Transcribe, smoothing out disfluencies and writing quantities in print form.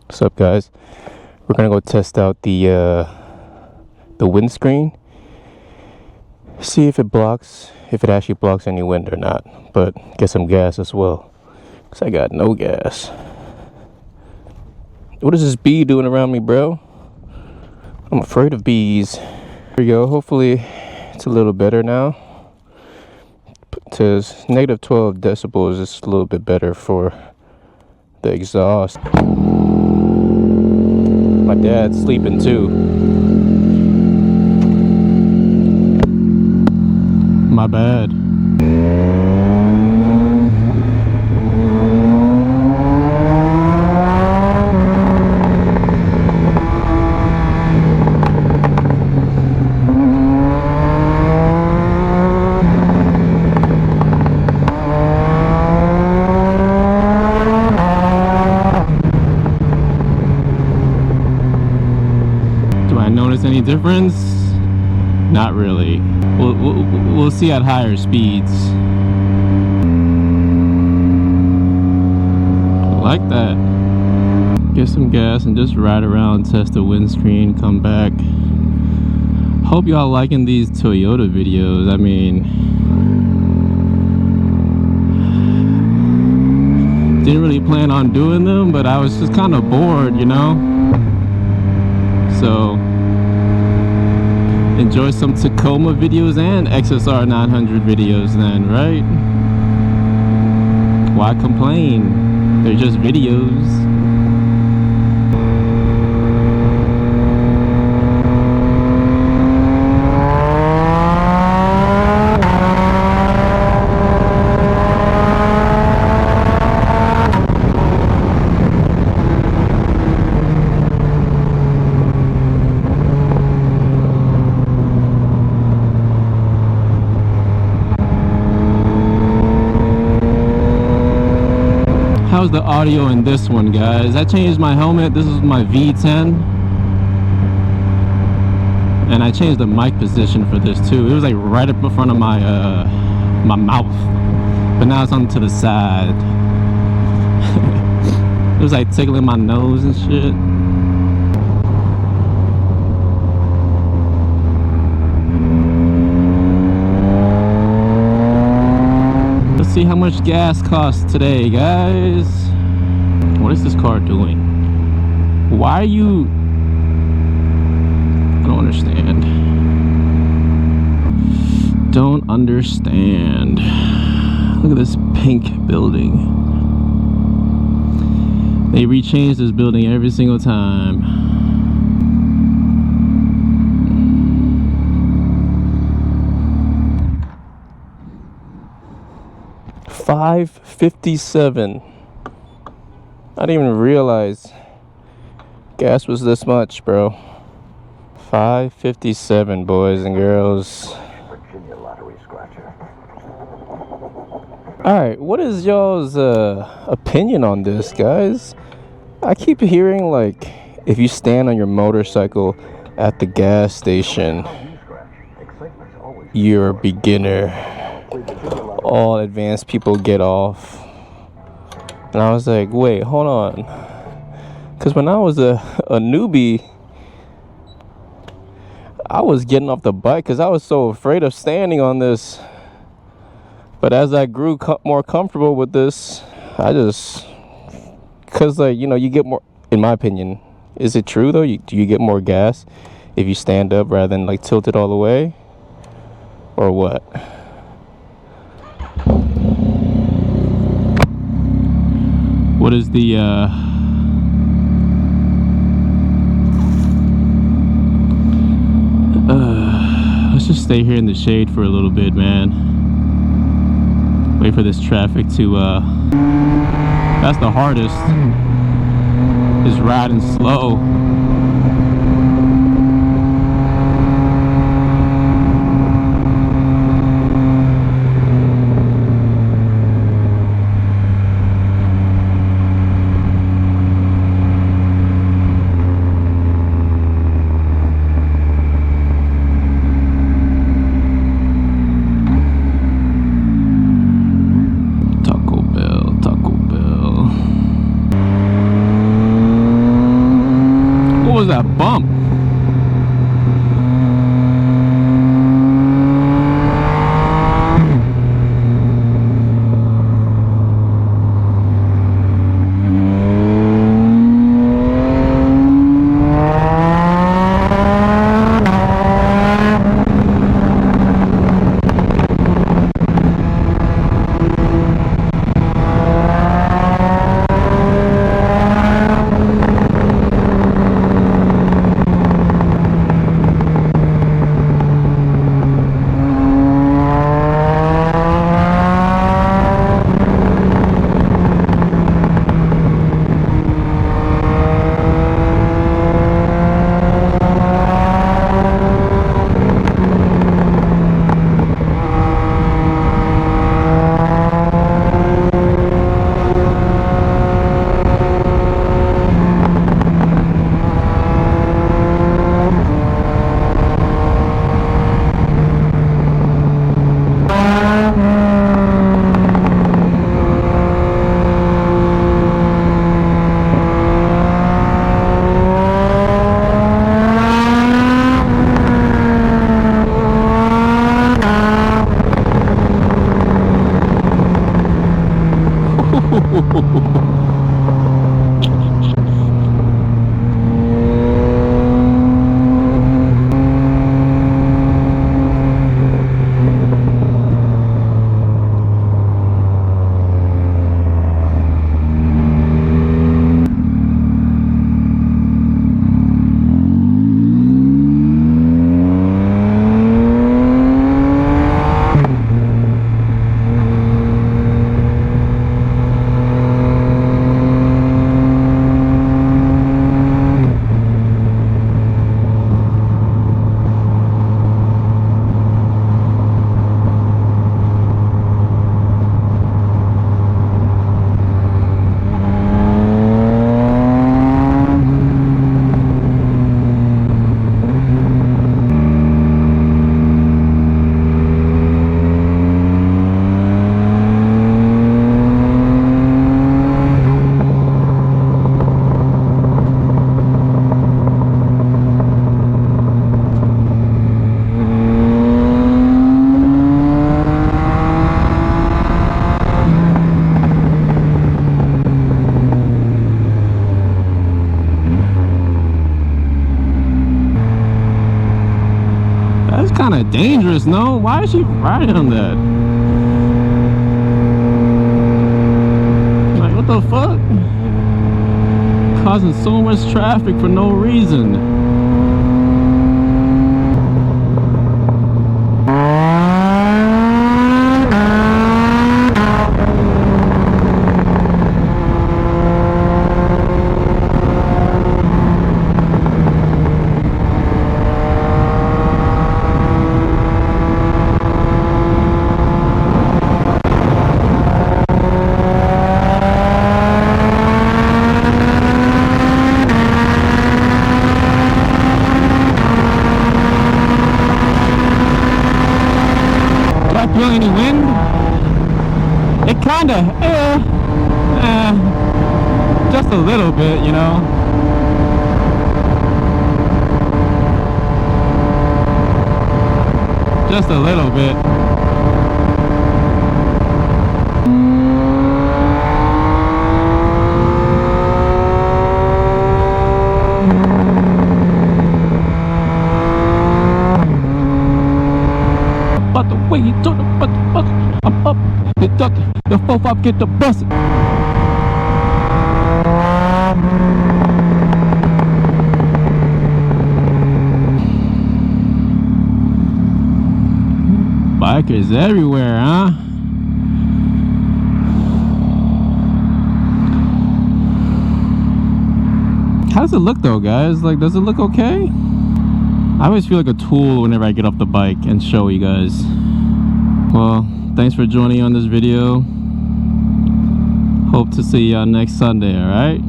What's up, guys? We're gonna go test out the windscreen, see if it actually blocks any wind or not, but get some gas as well, because I got no gas. What is this bee doing around me, bro? I'm afraid of bees. Here we go. Hopefully it's a little better now. To negative 12 decibels is a little bit better for the exhaust. My dad's sleeping too. My bad. Notice any difference? Not really. We'll see at higher speeds. Like that. Get some gas and just ride around, test the windscreen, come back. Hope y'all liking these Toyota videos. I mean, didn't really plan on doing them, but I was just kind of bored, you know? So enjoy some Tacoma videos and XSR900 videos then, right? Why complain? They're just videos. How's the audio in this one, guys? I changed my helmet. This is my V10, and I changed the mic position for this too. It was like right up in front of my my mouth, but now it's on to the side. It was like tickling my nose and shit. See how much gas costs today, guys. What is this car doing? Why are you... I don't understand. Don't understand. Look at this pink building. They rechange this building every single time. $5.57. I didn't even realize gas was this much, bro. $5.57, boys and girls. Alright, what is y'all's opinion on this, guys? I keep hearing, like, if you stand on your motorcycle at the gas station, you're a beginner. All advanced people get off. And I was like, wait, hold on, because when I was a newbie, I was getting off the bike because I was so afraid of standing on this. But as I grew more comfortable with this, I just, because, like, you know, you get more, in my opinion, is it true though? Do you get more gas if you stand up rather than like tilt it all the way, or what? What is the let's just stay here in the shade for a little bit, man. Wait for this traffic to that's the hardest, is riding slow. Taco Bell. was that bump? Kind of dangerous, no? Why is she riding on that? Like, what the fuck? Causing so much traffic for no reason. Feel any wind? It kinda, just a little bit, you know. Just a little bit. But the way you took it, but I'm up, you duck it, the 4-5 get the bus. Bikers everywhere, huh? How does it look though, guys? Like, does it look okay? I always feel like a tool whenever I get off the bike and show you guys. Well, thanks for joining on this video. Hope to see y'all next Sunday, alright?